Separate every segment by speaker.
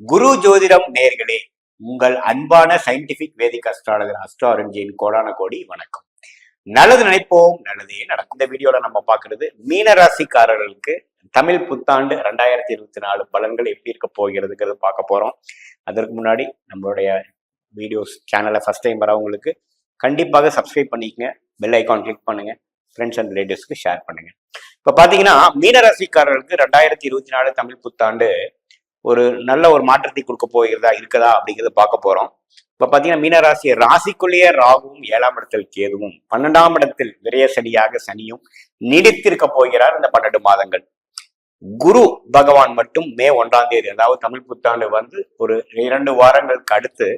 Speaker 1: குரு ஜோதிடம் நேர்களே, உங்கள் அன்பான சயின்டிபிக் வேதிக் அஸ்ட்ராலஜர் அஸ்ட்ராரஞ்சியின் கோடான கோடி வணக்கம். நல்லது நினைப்போம், நல்லதே நடக்கும். இந்த வீடியோல நம்ம பாக்குறது மீன ராசிக்காரர்களுக்கு தமிழ் புத்தாண்டு 2024 பலன்கள் எப்படி இருக்க போகிறதுங்கிறது பார்க்க போறோம். அதற்கு முன்னாடி நம்மளுடைய வீடியோஸ் சேனலை ஃபர்ஸ்ட் டைம் வரவங்களுக்கு கண்டிப்பாக சப்ஸ்கிரைப் பண்ணிக்கங்க, பெல் ஐக்கான் கிளிக் பண்ணுங்க, ஃப்ரெண்ட்ஸ் அண்ட் ரிலேட்டிவ்ஸ்க்கு ஷேர் பண்ணுங்க. இப்ப பாத்தீங்கன்னா மீனராசிக்காரர்களுக்கு 2024 தமிழ் புத்தாண்டு ஒரு நல்ல ஒரு மாற்றத்தை கொடுக்க போகிறதா இருக்குதா அப்படிங்கிறத பார்க்க போறோம். இப்ப பாத்தீங்கன்னா மீனராசி ராசிக்குள்ளேயே ராகுவும் 7ஆம் இடத்தில் கேதுவும் 12ஆம் இடத்தில் விரயசனியாக சனியும் நீடித்திருக்க போகிறார் இந்த 12 மாதங்கள். குரு பகவான் மட்டும் மே 1ஆம் தேதி, அதாவது தமிழ் புத்தாண்டு வந்து ஒரு 2 வாரங்களுக்கு அடுத்து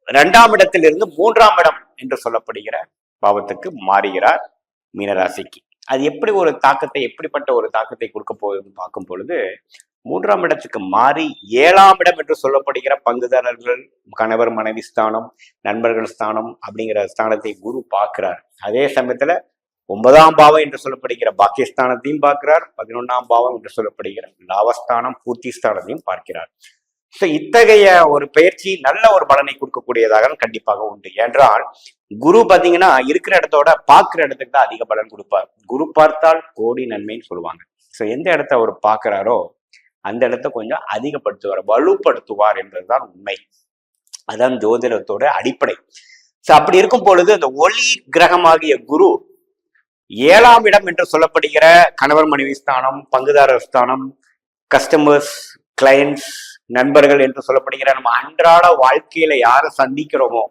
Speaker 1: 2ஆம் இடத்திலிருந்து 3ஆம் இடம் என்று சொல்லப்படுகிற பாவத்துக்கு மாறுகிறார் மீனராசிக்கு. அது எப்படி ஒரு தாக்கத்தை, எப்படிப்பட்ட ஒரு தாக்கத்தை கொடுக்க போகுதுன்னு பார்க்கும் பொழுது, 3ஆம் இடத்துக்கு மாறி 7ஆம் இடம் என்று சொல்லப்படுகிற பங்குதாரர்கள், கணவர் மனைவி ஸ்தானம், நண்பர்கள் ஸ்தானம் அப்படிங்கிற ஸ்தானத்தை குரு பார்க்கிறார். அதே சமயத்துல 9ஆம் பாவம் என்று சொல்லப்படுகிற பாக்கியஸ்தானத்தையும் பார்க்கிறார். 11ஆம் பாவம் என்று சொல்லப்படுகிற லாபஸ்தானம், பூர்த்தி ஸ்தானத்தையும் பார்க்கிறார். இத்தகைய ஒரு பயிற்சி நல்ல ஒரு பலனை கொடுக்கக்கூடியதாக கண்டிப்பாக உண்டு. என்றால் குரு பாத்தீங்கன்னா இருக்கிற இடத்தோட பார்க்கிற இடத்துக்கு தான் அதிக பலன் கொடுப்பார். குரு பார்த்தால் கோடி நன்மைன்னு சொல்லுவாங்க. எந்த இடத்த அவர் பார்க்கிறாரோ அந்த இடத்த கொஞ்சம் அதிகப்படுத்துவார், வலுப்படுத்துவார் என்பதுதான் உண்மை. அதான் ஜோதிடத்தோட அடிப்படை. அப்படி இருக்கும் பொழுது அந்த ஒளி கிரகமாகிய குரு 7ஆம் இடம் என்று சொல்லப்படுகிற கணவர் மனைவி ஸ்தானம், பங்குதாரர் ஸ்தானம், கஸ்டமர்ஸ், கிளையன்ட்ஸ், நண்பர்கள் என்று சொல்லப்படுகிற நம்ம அன்றாட வாழ்க்கையில யாரை சந்திக்கிறோமோ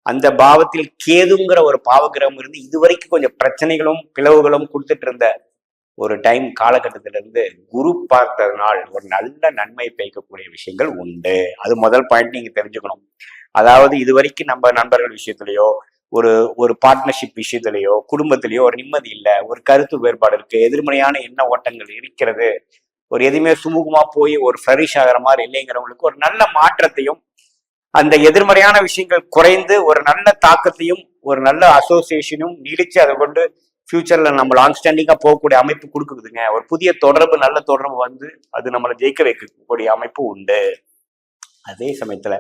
Speaker 1: அந்த பாவத்தில் கேதுங்கிற ஒரு பாவகிரகம் இருந்து இதுவரைக்கும் கொஞ்சம் பிரச்சனைகளும் பிளவுகளும் கொடுத்துட்டு இருந்த ஒரு டைம் காலகட்டத்திலிருந்து குரு பார்த்ததுனால் ஒரு நல்ல நன்மை பயக்கக்கூடிய விஷயங்கள் உண்டு. அது முதல் பாயிண்ட் நீங்க தெரிஞ்சுக்கணும். அதாவது இதுவரைக்கும் நம்ம நண்பர்கள் விஷயத்திலேயோ ஒரு பார்ட்னர்ஷிப் விஷயத்திலேயோ குடும்பத்திலேயோ ஒரு நிம்மதி இல்லை, ஒரு கருத்து வேறுபாடு இருக்கு, எதிர்மறையான எண்ண ஓட்டங்கள் இருக்கிறது, ஒரு எதுவுமே சுமூகமா போய் ஒரு ஃப்ளரிஷ் ஆகிற மாதிரி இல்லைங்கிறவங்களுக்கு ஒரு நல்ல மாற்றத்தையும், அந்த எதிர்மறையான விஷயங்கள் குறைந்து ஒரு நல்ல தாக்கத்தையும் ஒரு நல்ல அசோசியேஷனும் நீடிச்சு அதை கொண்டு ஃபியூச்சர்ல நம்ம லாங் ஸ்டாண்டிங்கா போகக்கூடிய அமைப்பு கொடுக்குதுங்க. ஒரு புதிய தொடர்பு, நல்ல தொடர்பு வந்து அது நம்மளை ஜெயிக்க வைக்கக்கூடிய அமைப்பு உண்டு. அதே சமயத்துல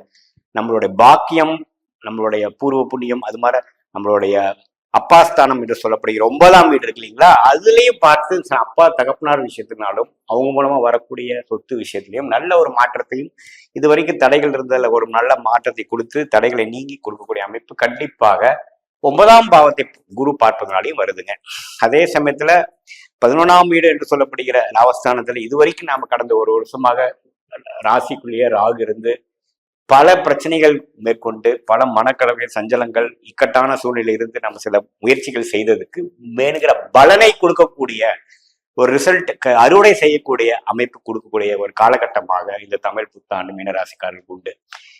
Speaker 1: நம்மளுடைய பாக்கியம், நம்மளுடைய பூர்வ புண்ணியம், அது மாதிரி நம்மளுடைய அப்பாஸ்தானம் என்று சொல்லப்படுகிற 9ஆம் வீடு இருக்கு இல்லைங்களா, அதுலயும் பார்த்து அப்பா தகப்பனார் விஷயத்தினாலும் அவங்க மூலமா வரக்கூடிய சொத்து விஷயத்திலையும் நல்ல ஒரு மாற்றத்தையும், இது வரைக்கும் தடைகள் இருந்ததுல ஒரு நல்ல மாற்றத்தை கொடுத்து தடைகளை நீங்கி கொடுக்கக்கூடிய அமைப்பு கண்டிப்பாக 9ஆம் பாவத்தை குரு பார்ப்பதனாலையும் வருதுங்க. அதே சமயத்துல 11ஆம் வீடு என்று சொல்லப்படுகிற லாபஸ்தானத்துல இதுவரைக்கும் நாம கடந்த ஒரு வருஷமாக ராசிக்குள்ளேயே ராகு இருந்து பல பிரச்சனைகள் மேற்கொண்டு பல மனக்கலவை, சஞ்சலங்கள், இக்கட்டான சூழ்நிலை இருந்து நம்ம சில முயற்சிகள் செய்ததுக்கு வேணுங்கிற பலனை கொடுக்கக்கூடிய ஒரு ரிசல்ட், அறுவடை செய்யக்கூடிய அமைப்பு கொடுக்கக்கூடிய ஒரு காலகட்டமாக இந்த தமிழ் புத்தாண்டு மீனராசிக்காரர்களுக்கு உண்டு.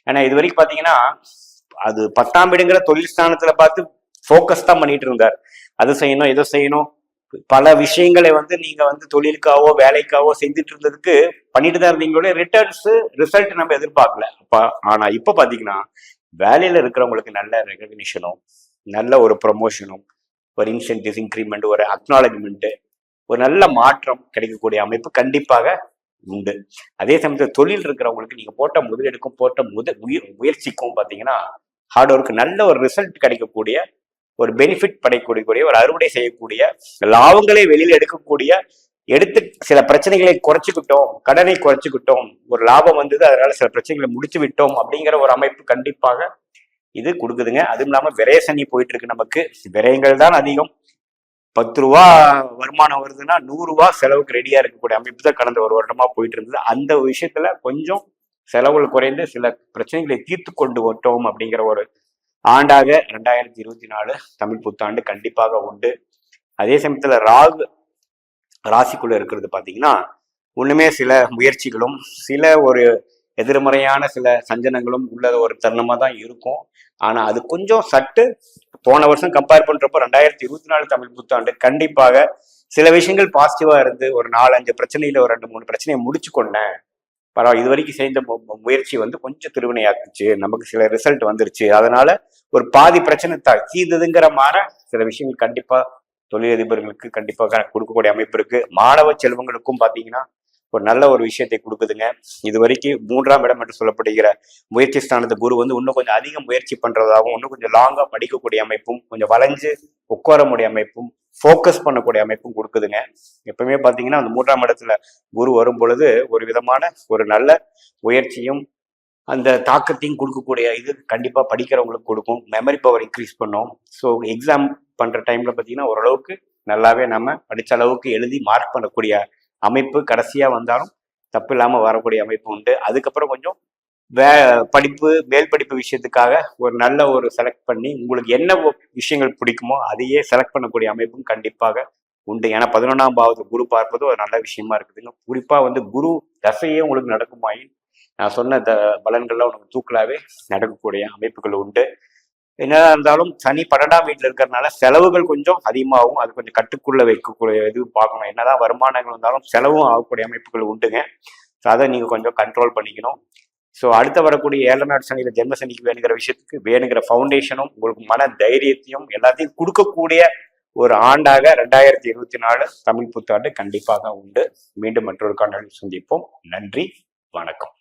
Speaker 1: ஏன்னா இது வரைக்கும் பாத்தீங்கன்னா அது 10ஆம் வீடுங்கிற தொழில் ஸ்தானத்துல பார்த்து ஃபோக்கஸ் தான் பண்ணிட்டு இருந்தார். அது செய்யணும், இதை செய்யணும், பல விஷயங்களை வந்து நீங்க வந்து தொழிலுக்காவோ வேலைக்காவோ செஞ்சுட்டு இருந்ததுக்கு பண்ணிட்டு தான் இருந்தீங்களோட ரிசல்ட் நம்ம எதிர்பார்க்கல. ஆனா இப்ப பாத்தீங்கன்னா வேலையில இருக்கிறவங்களுக்கு நல்ல ரெகக்னிஷனும், நல்ல ஒரு ப்ரொமோஷனும், ஒரு இன்சென்டிவ் இன்க்ரிமெண்ட், ஒரு அக்னாலஜ்மெண்ட், ஒரு நல்ல மாற்றம் கிடைக்கக்கூடிய அமைப்பு கண்டிப்பாக உண்டு. அதே சமயத்தில் தொழில் இருக்கிறவங்களுக்கு நீங்க போட்ட முதலீடுக்கும் போட்ட முயற்சிக்கும் பாத்தீங்கன்னா ஹார்ட் ஒர்க், நல்ல ஒரு ரிசல்ட் கிடைக்கக்கூடிய, ஒரு பெனிஃபிட் படைக்கக்கூடிய, ஒரு அறுவடை செய்யக்கூடிய, லாபங்களை வெளியில எடுத்து சில பிரச்சனைகளை குறைச்சிக்கிட்டோம், கடனை குறைச்சிக்கிட்டோம், ஒரு லாபம் வந்தது அதனால சில பிரச்சனைகளை முடிச்சு விட்டோம் அப்படிங்கிற ஒரு அமைப்பு கண்டிப்பாக இது கொடுக்குதுங்க. அதுவும் இல்லாம விரயசனி போயிட்டு இருக்கு. நமக்கு விரயங்கள் தான் அதிகம். 10 ரூபா வருமானம் வருதுன்னா 100 ரூபா செலவுக்கு ரெடியா இருக்கக்கூடிய அமைப்பு தான் கடந்த ஒரு வருடமா போயிட்டு இருந்தது. அந்த விஷயத்துல கொஞ்சம் செலவுகள் குறைந்து சில பிரச்சனைகளை தீர்த்து கொண்டு விட்டோம் அப்படிங்கிற ஒரு ஆண்டாக 2024 தமிழ் புத்தாண்டு கண்டிப்பாக உண்டு. அதே சமயத்துல ராகு ராசிக்குள்ள இருக்கிறது பாத்தீங்கன்னா ஒண்ணுமே சில முயற்சிகளும் சில ஒரு எதிர்மறையான சில சஞ்சனங்களும் உள்ள ஒரு தருணமா தான் இருக்கும். ஆனா அது கொஞ்சம் சட்டு போன வருஷம் கம்பேர் பண்றப்போ 2024 தமிழ் புத்தாண்டு கண்டிப்பாக சில விஷயங்கள் பாசிட்டிவா இருந்து ஒரு 4-5 பிரச்சனையில ஒரு 2-3 பிரச்சனையை முடிச்சு கொண்டேன், பரவாயில்ல, இது வரைக்கும் செய்த முயற்சி வந்து கொஞ்சம் திருவினையாக்குச்சு, நமக்கு சில ரிசல்ட் வந்துருச்சு, அதனால ஒரு பாதி பிரச்சனை தீர்ந்ததுங்கிற மாதிரி சில விஷயங்கள் கண்டிப்பா தொழிலதிபர்களுக்கு கண்டிப்பாக கொடுக்கக்கூடிய அமைப்பு இருக்கு. மாணவ செல்வங்களுக்கும் பாத்தீங்கன்னா ஒரு நல்ல ஒரு விஷயத்தை கொடுக்குதுங்க. இது வரைக்கும் 3ஆம் இடம் என்று சொல்லப்படுகிற முயற்சி ஸ்தானத்து குரு வந்து இன்னும் கொஞ்சம் அதிக முயற்சி பண்றதாகவும், இன்னும் கொஞ்சம் லாங்கா படிக்கக்கூடிய அமைப்பும், கொஞ்சம் வளைஞ்சு உட்கார முடிய அமைப்பும், ஃபோக்கஸ் பண்ணக்கூடிய அமைப்பும் கொடுக்குதுங்க. எப்பவுமே பாத்தீங்கன்னா அந்த 3ஆம் இடத்துல குரு வரும் பொழுது ஒரு விதமான ஒரு நல்ல முயற்சியும் அந்த தாக்கத்தையும் கொடுக்கக்கூடிய இது கண்டிப்பா படிக்கிறவங்களுக்கு கொடுக்கும். மெமரி பவர் இன்க்ரீஸ் பண்ணும். ஸோ எக்ஸாம் பண்ற டைம்ல பாத்தீங்கன்னா ஓரளவுக்கு நல்லாவே நம்ம படிச்ச அளவுக்கு எழுதி மார்க் பண்ணக்கூடிய அமைப்பு கடைசியா வந்தாலும் தப்பு இல்லாம வரக்கூடிய அமைப்பு உண்டு. அதுக்கப்புறம் கொஞ்சம் படிப்பு மேல் படிப்பு விஷயத்துக்காக ஒரு நல்ல ஒரு செலக்ட் பண்ணி உங்களுக்கு என்ன விஷயங்கள் பிடிக்குமோ அதையே செலக்ட் பண்ணக்கூடிய அமைப்பும் கண்டிப்பாக உண்டு. ஏன்னா 11ஆம் பாவத்து குரு பார்ப்பது ஒரு நல்ல விஷயமா இருக்குதுங்க. குறிப்பா வந்து குரு தசையே உங்களுக்கு நடக்குமாயின் நான் சொன்ன பலன்கள்லாம் உனக்கு தூக்கலாவே நடக்கக்கூடிய அமைப்புகள் உண்டு. என்னதான் இருந்தாலும் சனி 12ஆம் வீட்டுல இருக்கிறதுனால செலவுகள் கொஞ்சம் அதிகமாகும். அது கொஞ்சம் கட்டுக்குள்ள வைக்கக்கூடிய இது பார்க்கணும். என்னதான் வருமானங்கள் வந்தாலும் செலவும் ஆகக்கூடிய அமைப்புகள் உண்டுங்க. ஸோ அதை நீங்க கொஞ்சம் கண்ட்ரோல் பண்ணிக்கணும். ஸோ அடுத்த வரக்கூடிய 7ஆம் நாடு சனியில ஜென்ம சனிக்கு வேணுங்கிற விஷயத்துக்கு வேணுங்கிற ஃபவுண்டேஷனும் உங்களுக்கு மன தைரியத்தையும் எல்லாத்தையும் கொடுக்கக்கூடிய ஒரு ஆண்டாக 2024 தமிழ் புத்தாண்டு கண்டிப்பாக உண்டு. மீண்டும் மற்றொரு காணொளியில் சந்திப்போம். நன்றி, வணக்கம்.